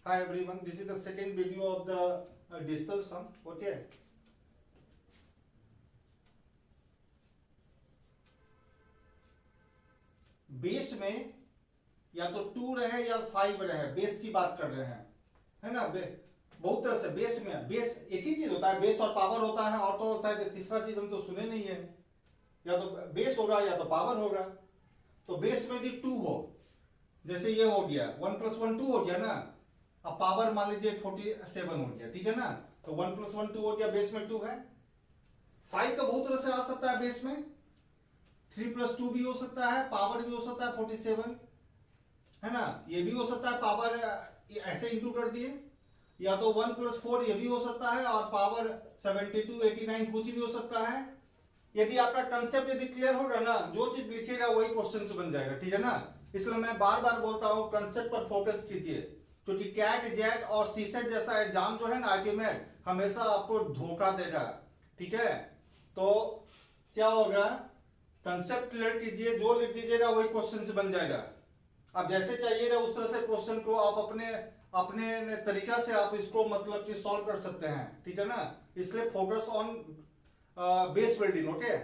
Hi everyone, this is the second video of the digital sum. Okay. Base में या तो 2 रहे या 5 रहे, बेस की बात कर रहे हैं, है ना। बहुत तरह से बेस में, बेस एक ही चीज होता है, बेस और पावर होता है, और तो शायद तीसरा चीज हम तो सुने नहीं है। या तो बेस होगा या तो पावर होगा। तो बेस में यदि 2 हो, जैसे ये हो गया 1 + 1 2 हो गया ना। अब पावर मान लीजिए 47 हो गया, ठीक है ना। तो 1 + 1 2 हो गया, बेस में 2 है। 5 तो बहुत तरह से आ सकता है बेस में, 3 + 2 भी हो सकता है, पावर भी हो सकता है 47, है ना। ये भी हो सकता है पावर ऐसे इंटू कर दिए, या तो 1 + 4 ये भी हो सकता है, और पावर 72 89 कुछ भी हो सकता है। यदि आपका कंसेप्ट यदि क्लियर होगा ना, जो चीज लिखिएगा वही क्वेश्चन से बन जाएगा, ठीक है ना। इसलिए मैं बार बार बोलता हूँ कंसेप्ट पर फोकस कीजिए, क्योंकि कैट जेट और सीसेट जैसा एग्जाम जो है ना, आर्टिमेट हमेशा आपको धोखा देगा, ठीक है। तो क्या होगा, कंसेप्ट क्लियर कीजिए, जो लिख दीजिएगा वही क्वेश्चन से बन जाएगा। आप जैसे चाहिएगा उस तरह से क्वेश्चन को आप अपने अपने तरीका से आप इसको मतलब कि सॉल्व कर सकते हैं, ठीक है ना। इसलिए focus on base building. Okay.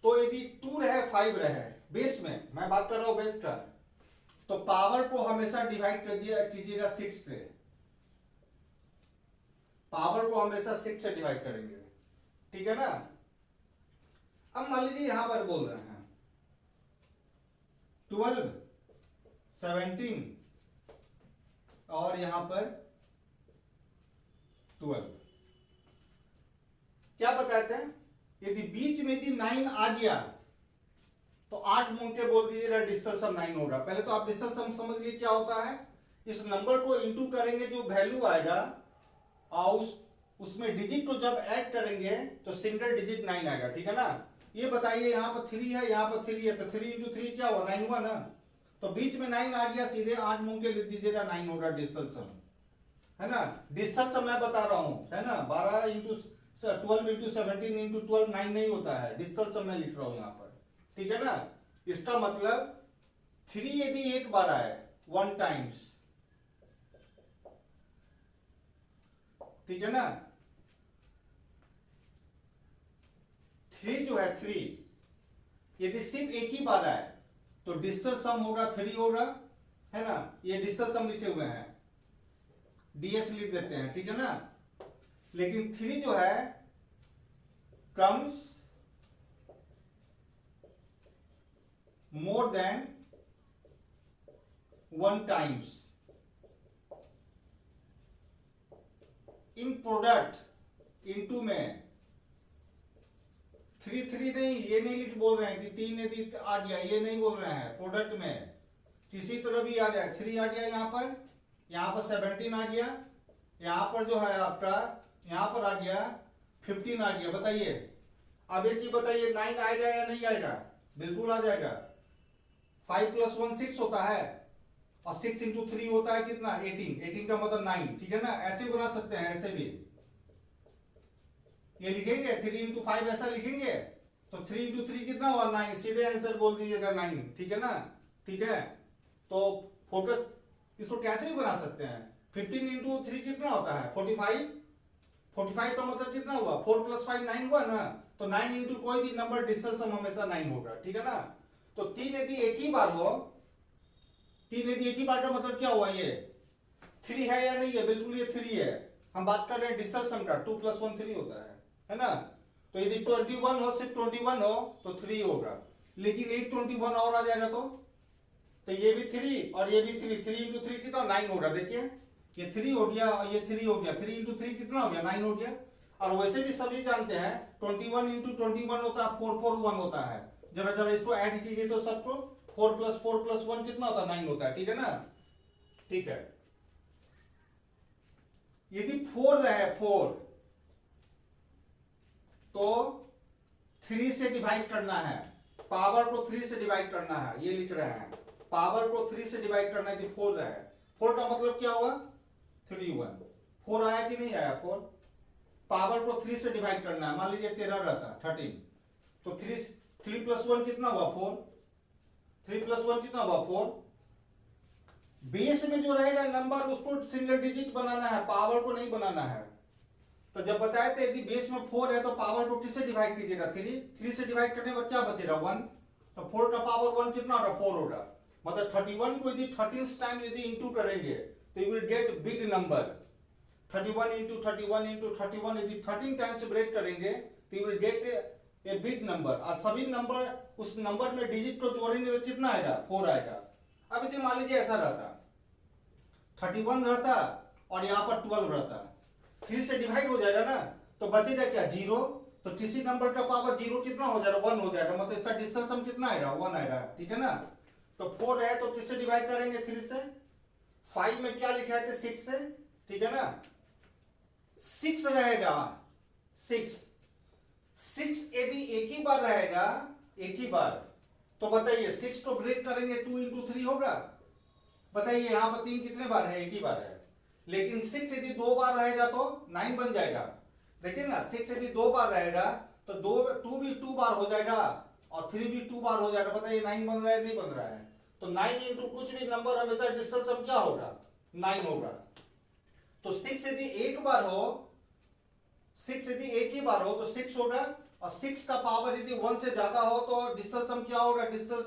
तो यदि 2 रहे 5 रहे बेस में, मैं बात कर रहा हूं बेस का, तो पावर को हमेशा डिवाइड कर दिया कीजिएगा 6 से। पावर को हमेशा 6 से डिवाइड करेंगे, ठीक है ना। अब मान लीजिए यहां पर बोल रहे हैं 12 17 और यहां पर 12। क्या बताते हैं, यदि बीच में यदि 9 आ गया तो 8 मूंग के बोल दीजिएगा डिजिटल सम 9 होगा। पहले तो आप डिजिटल सम समझ लीजिए क्या होता है। इस नंबर को इंटू करेंगे, जो वैल्यू आएगा और उसमें डिजिट को जब ऐड करेंगे तो सिंगल डिजिट 9 आएगा, ठीक है ना। ये बताइए यहां पर 3 है, यहां पर 3 है, तो 3 × 3 क्या हुआ, 9 हुआ ना। तो बीच में 9 आ गया, सीधे 8 मूंग के लिख दीजिएगा 9 होगा डिजिटल सम, है ना। डिजिटल सम मैं बता रहा हूं, है ना। 12 × 12 × 17 × 12 9 नहीं होता है, डिजिटल सम मैं लिख रहा हूं यहां पर, ठीक है ना। इसका मतलब 3 यदि एक बार आए 1 टाइम्स, ठीक है ना। 3 जो है 3 यदि सिर्फ एक ही बार आए तो डिजिटल सम होगा 3 होगा, है ना। ये डिजिटल सम लिखे हुए हैं, डीएस लिख देते हैं, ठीक है ना। लेकिन 3 जो है comes more than 1 times in product into में 3 3 नहीं, ये नहीं लिख बोल रहे हैं कि 3 यदि आ गया, ये नहीं बोल रहे हैं। प्रोडक्ट में किसी तरह भी आ जाए, 3 आ गया यहां पर 17 आ गया, यहां पर जो है आपका यहां पर आ गया 15 आ गया। बताइए अब एक चीज बताइए, 9 आएगा या नहीं आएगा, बिल्कुल आ जाएगा। 5 + 1 6 होता है, और 6 × 3 होता है कितना, 18। 18 का मतलब 9, ठीक है ना। ऐसे भी बना सकते हैं, ऐसे भी ये लिखेंगे 3 × 5 ऐसा लिखेंगे, तो 3 × 3 कितना हुआ, 9। सीधे आंसर बोल दीजिएगा 9, ठीक है ना। ठीक है, तो फोकस इसको कैसे भी बना सकते हैं। 15 × 3 कितना होता है, 45। 45 का मतलब कितना हुआ, 4 + 5 9 हुआ ना। तो 9 × कोई भी नंबर डिजिटल सम हमेशा 9 होगा, ठीक है ना। तो 3 यदि एक ही बार हो, 3 यदि एक ही बार का मतलब क्या हुआ, ये 3 है या नहीं है, बिल्कुल ये 3 है। हम बात कर रहे हैं डिजिटल सम का, 2 + 1 3 होता है ना। तो यदि 21 हो, सिर्फ 21 हो तो 3 होगा, लेकिन एक 21 और आ जाएगा तो ये भी 3 और ये भी 3, 3 × 3 कितना, 9 होगा। देखिए ये 3 हो गया और ये 3 हो गया, 3 × 3 कितना हो गया, 9 हो गया। और वैसे भी सभी जानते हैं 21 × 21 होता है 441 होता है। जरा जरा इसको ऐड कीजिए तो सबको, 4 + 4 + 1 कितना होता है, 9 होता है, ठीक है ना। ठीक है, यदि 4 रहे 4 तो 3 से डिवाइड करना है, पावर को 3 से डिवाइड करना है, ये लिख रहे हैं। पावर को 3 से डिवाइड करना है, कि 4 रहे। 4 का मतलब क्या हुआ, 3 1 4 आया कि नहीं आया, 4। पावर को 3 से डिवाइड करना है, मान लीजिए 13 रहता 13, तो 3 + 1 कितना हुआ, 4। 3 + 1 कितना हुआ, 4। बेस में जो रहेगा नंबर उसको सिंगल डिजिट बनाना है, पावर को नहीं बनाना है। तो जब बताए थे यदि बेस में 4 है तो पावर को किससे डिवाइड कीजिएगा, 3 से डिवाइड करने पर क्या बचेगा 1, तो 4 का पावर 1 कितना होगा 4 होगा। मतलब 31 को यदि 13 टाइम यदि इंटू करेंगे तो you will get big number. 31 into 31 into 31 यदि 13 टाइम्स ब्रेक करेंगे तो you will get a big number. और सभी नंबर उस नंबर में डिजिट को जोड़ेंगे तो कितना आएगा 4 आएगा। अब यदि मान लीजिए ऐसा रहता 31 रहता और यहाँ पर 12 रहता, 3 से डिवाइड हो जाएगा ना, तो बचेगा क्या 0। तो किसी नंबर का पावर 0 कितना हो जाएगा 1 हो जाएगा, मतलब इसका डिस्टेंस हम कितना आएगा 1 आएगा, ठीक है ना। तो 4 है तो किससे डिवाइड करेंगे 3 से। 5 में क्या लिखा है 6 से, ठीक है ना। 6 रहेगा 6 यदि एक ही बार रहेगा एक ही बार, तो बताइए 6 को ब्रेक करेंगे 2 इंटू 3 होगा। बताइए यहाँ पर 3 कितने बार है, एक ही बार है। लेकिन 6 यदि 2 बार रहेगा तो 9 बन जाएगा। देखिए ना 6 यदि 2 बार रहेगा तो 2 भी 2 बार हो जाएगा और 3 भी 2 बार हो जाएगा। बताइए 9 बन रहा है नहीं बन रहा है। तो 9 इंटू कुछ भी नंबर हमेशा डिस्टेंस अब क्या होगा 9 होगा। तो 6 यदि एक बार हो, 6 यदि एक ही बार हो तो 6 होगा, और 6 का पावर यदि 1 से ज्यादा हो तो डिस्टेंस क्या होगा, डिस्टेंस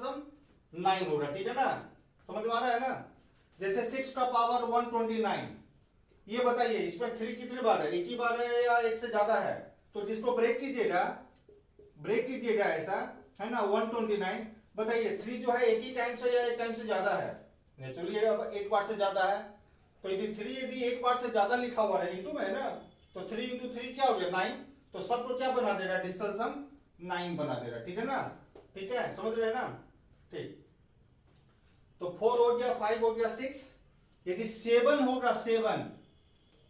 9 होगा, ठीक है ना। समझ में आ रहा है ना। जैसे 6 का पावर 129, ये बताइए इसमें 3 कितने बार है, एक ही बार है या एक से ज्यादा है। तो जिसको ब्रेक कीजिएगा ऐसा है ना 129। बताइए 3 जो है एक ही टाइम से या एक टाइम से ज्यादा है, नेचुरली एक बार से ज्यादा है। तो यदि 3 यदि एक बार से ज्यादा लिखा हुआ है इंटू में है ना, तो 3 इंटू 3 क्या हो गया 9। तो सबको क्या बना देगा डिस्टेंस 9 बना देगा, ठीक है ना। ठीक है समझ रहे हैं ना, ठीक। तो 4 हो गया, 5 हो गया, 6। यदि 7 होगा 7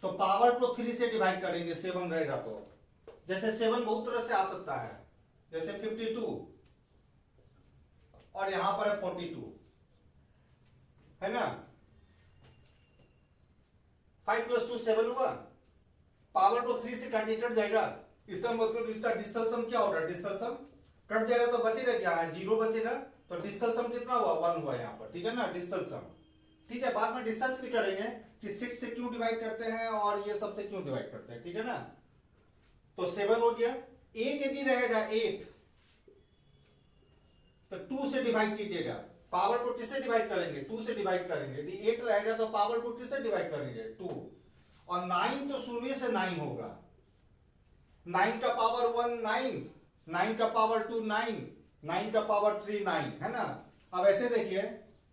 तो पावर को 3 से डिवाइड करेंगे, 7 रहेगा तो। जैसे 7 बहुत तरह से आ सकता है, जैसे 52 और यहां पर है 42, है ना। 5 + 2 7 हुआ, पावर को 3 से कट जाएगा, इसका मतलब इसका डिस्टेंस क्या होगा, डिस्टेंस कट जाएगा तो बचेगा क्या है 0 बचेगा। तो डिस्टेंस कितना हुआ 1 हुआ यहाँ पर, ठीक है ना डिस्टेंस। ठीक है, बाद में डिस्टेंस भी करेंगे कि 6 से क्यों डिवाइड करते हैं और ये सबसे क्यों डिवाइड करते हैं, ठीक है ना। तो 7 हो गया। 8 यदि रहेगा 8 तो 2 से डिवाइड कीजिएगा, पावर को किससे डिवाइड करेंगे 2 से डिवाइड करेंगे। यदि 8 रहेगा तो पावर को किससे डिवाइड करेंगे 2। और 9 तो शून्य से 9 होगा, 9 का पावर 1 9, 9 का पावर 2 9, 9 का पावर 3 9, है ना। अब ऐसे देखिए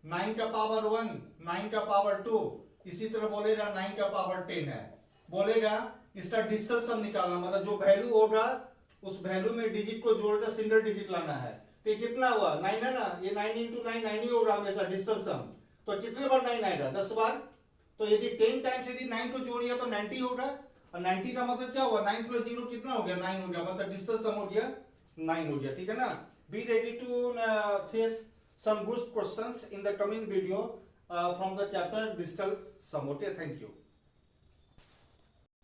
9 का पावर 1, 9 का पावर 2, इसी तरह बोलेगा 9 का पावर 10 है, बोलेगा इसका डिस्टेंस हम निकालना, मतलब जो वैल्यू होगा उस वैल्यू में डिजिट को जोड़कर सिंगल डिजिट लाना है। तो ये कितना हुआ 9 है ना, ये 9 इंटू 9 9 ही होगा हमेशा डिस्टेंस हम। तो कितने बार 9 आएगा 10 बार। तो यदि 10 टाइम्स यदि 9 को जोड़िए तो 90 होगा, और 90 का मतलब क्या हुआ 9 + 0 कितना हो गया 9 हो गया, मतलब डिस्टेंस हो गया 9 हो गया, ठीक है ना। Be ready to face some good questions in the coming video from the chapter digital sum. Okay, thank you.